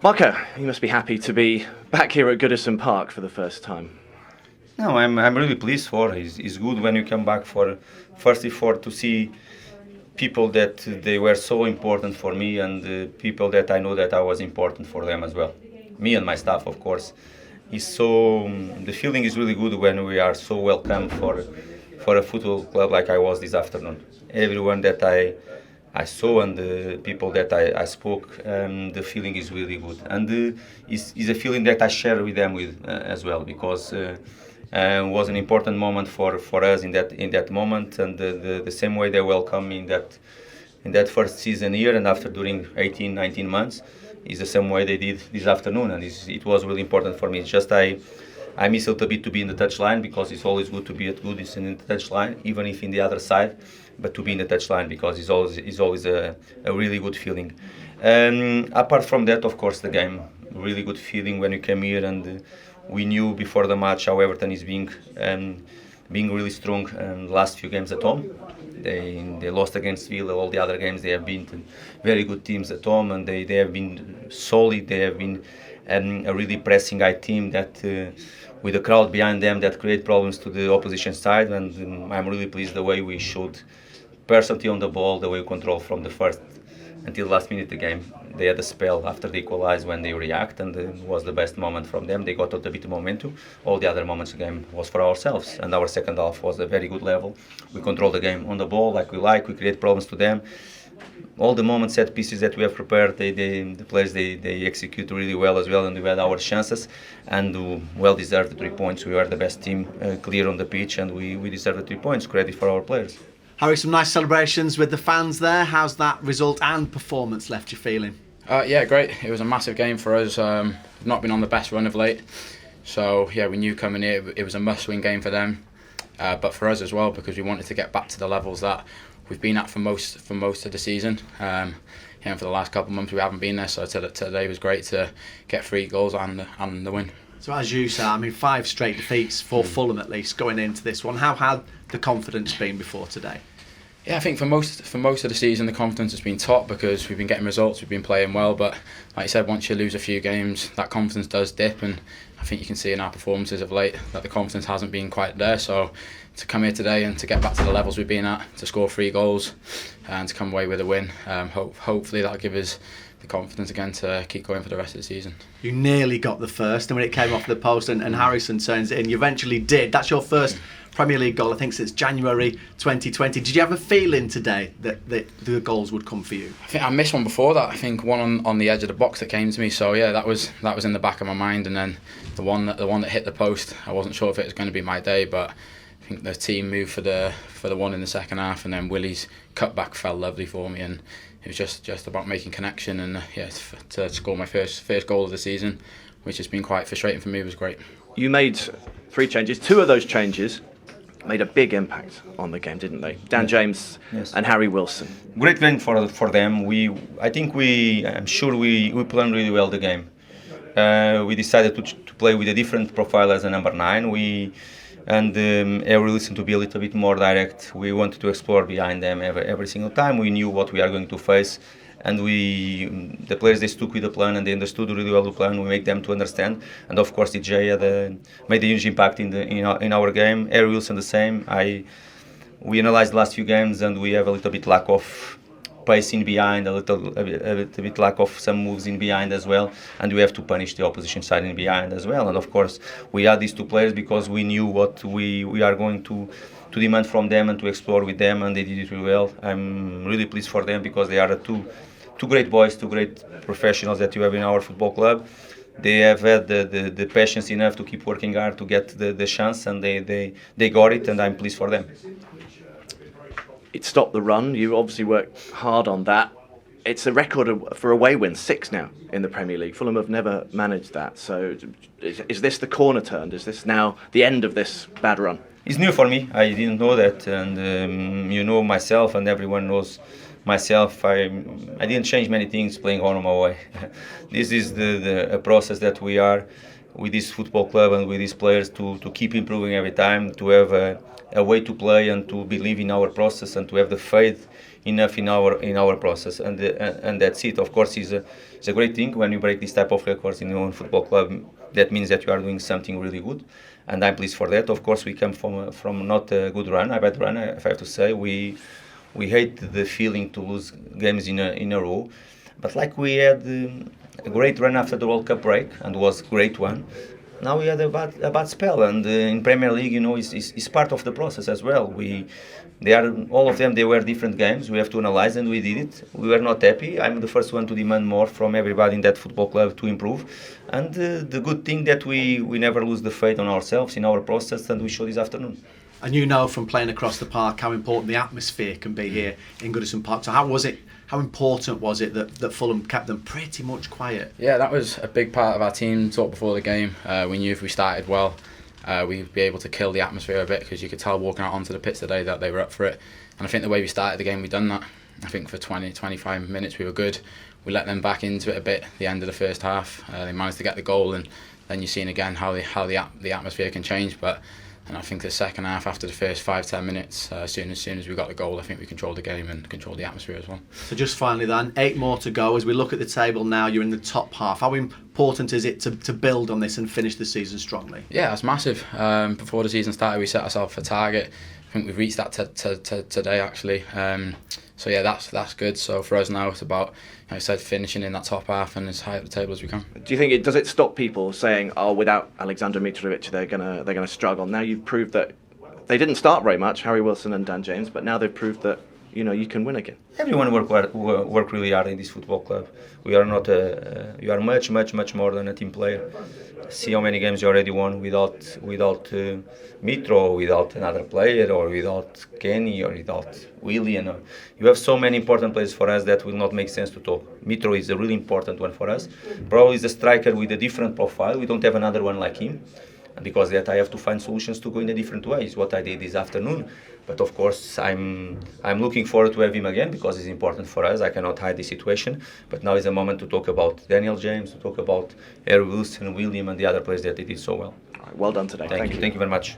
Marco, you must be happy to be back here at Goodison Park for the first time. No, I'm really pleased for. It's good when you come back to see people that they were so important for me and people that I know that I was important for them as well. Me and my staff, of course. The feeling is really good when we are so welcome for a football club like I was this afternoon. Everyone that I saw and the people that I spoke, the feeling is really good, and is a feeling that I share with them as well, because it was an important moment for us in that moment, and the same way they welcome me in that first season here, and after during 18-19 months, is the same way they did this afternoon, and it was really important for me. It's just I miss a little bit to be in the touchline, because it's always good to be at Goodison in the touchline, even if in the other side, but to be in the touchline, because it's always a really good feeling. Apart from that, of course, the game, really good feeling when you came here, and we knew before the match how Everton is being really strong the last few games at home. They lost against Villa. All the other games they have been very good teams at home, and they have been solid. They have been a really pressing high team that with the crowd behind them that create problems to the opposition side, and I'm really pleased the way we showed personality on the ball, the way we control from the first until the last minute of the game. They had a spell after they equalized when they react, and it was the best moment from them. They got out a bit of momentum. All the other moments of the game was for ourselves, and our second half was a very good level. We controlled the game on the ball we create problems to them. All the moments, set pieces that we have prepared, the players they execute really well as well, and we had our chances, and well deserved the 3 points. We were the best team clear on the pitch, and we deserved the 3 points. Credit for our players. Harry, some nice celebrations with the fans there. How's that result and performance left you feeling? Yeah, great. It was a massive game for us. We've not been on the best run of late, so yeah, we knew coming here it was a must-win game for them, but for us as well, because we wanted to get back to the levels that we've been at for most of the season. And for the last couple of months we haven't been there, so today was great to get 3 goals and the win. So as you say, 5 straight defeats for Fulham at least going into this one. How had the confidence been before today? Yeah, I think for most of the season the confidence has been top, because we've been getting results, we've been playing well, but like you said, once you lose a few games that confidence does dip, and I think you can see in our performances of late that the confidence hasn't been quite there. So to come here today and to get back to the levels we've been at, to score 3 goals and to come away with a win, hopefully that'll give us the confidence again to keep going for the rest of the season. You nearly got the first, and when it came off the post and Harrison turns it in, you eventually did. That's your first Premier League goal, I think, since January 2020. Did you have a feeling today that the goals would come for you? I think I missed one before that. I think one on the edge of the box that came to me. So yeah, that was in the back of my mind, and then the one that hit the post. I wasn't sure if it was going to be my day, but I think the team moved for the one in the second half, and then Willie's cutback fell lovely for me, and it was just about making connection, and to score my first goal of the season, which has been quite frustrating for me, was great. You made 3 changes. 2 of those changes made a big impact on the game, didn't they? Dan James and Harry Wilson. Great game for them. I'm sure we planned really well the game. We decided to play with a different profile as a number 9. Harry Wilson to be a little bit more direct. We wanted to explore behind them every single time. We knew what we are going to face, and the players, they stuck with the plan, and they understood really well the plan. We make them to understand, and of course DJ made a huge impact in our game. Harry Wilson the same. We analysed the last few games, and we have a little bit lack of pace in behind, a little bit lack of some moves in behind as well, and we have to punish the opposition side in behind as well. And of course we had these 2 players because we knew what we are going to demand from them and to explore with them, and they did it really well. I'm really pleased for them, because they are two great boys, 2 great professionals that you have in our football club. They have had the patience enough to keep working hard to get the chance, and they got it, and I'm pleased for them. It stopped the run. You obviously worked hard on that. It's a record for away wins, 6 now in the Premier League. Fulham have never managed that. So is this the corner turned? Is this now the end of this bad run? It's new for me. I didn't know that, and myself, and everyone knows myself. I didn't change many things playing home away. This is a process that we are with this football club and with these players to keep improving every time, to have a way to play and to believe in our process and to have the faith enough in our process, and that's it. Of course, it's a great thing when you break this type of records in your own football club. That means that you are doing something really good, and I'm pleased for that. Of course, we come from not a good run, a bad run, if I have to say. We hate the feeling to lose games in a row, but like we had a great run after the World Cup break, and was a great one. Now we had a bad spell, and in Premier League, it's part of the process as well. All of them. They were different games. We have to analyze, and we did it. We were not happy. I'm the first one to demand more from everybody in that football club to improve. And the good thing that we never lose the faith on ourselves in our process, and we show this afternoon. And you know from playing across the park how important the atmosphere can be here in Goodison Park. So how important was it that Fulham kept them pretty much quiet? Yeah, that was a big part of our team talk before the game. We knew if we started well, we'd be able to kill the atmosphere a bit, because you could tell walking out onto the pitch today that they were up for it. And I think the way we started the game, we've done that. I think for 20-25 minutes we were good. We let them back into it a bit at the end of the first half. They managed to get the goal, and then you've seen again how the atmosphere can change. And I think the second half, after the first 5-10 minutes, as soon as we got the goal, I think we controlled the game and controlled the atmosphere as well. So just finally then, 8 more to go. As we look at the table now, you're in the top half. How important is it to build on this and finish the season strongly? Yeah, it's massive. Before the season started, we set ourselves a target. I think we've reached that today, actually. So yeah, that's good. So for us now, it's about, like I said, finishing in that top half and as high up the table as we can. Do you think does it stop people saying, "Oh, without Aleksandar Mitrović, they're gonna struggle"? Now you've proved that they didn't start very much, Harry Wilson and Dan James, but now they've proved that you can win again. Everyone work really hard in this football club. We are not you are much more than a team player. See how many games you already won without Mitro, without another player, or without Cairney, or without William. You have so many important players for us that will not make sense to talk. Mitro is a really important one for us. Probably is a striker with a different profile. We don't have another one like him. And because of that, I have to find solutions to go in a different way. Is what I did this afternoon. But of course, I'm looking forward to have him again, because it's important for us. I cannot hide the situation. But now is a moment to talk about Daniel James, to talk about Harry Wilson, William, and the other players that they did so well. All right, well done today. Thank you very much.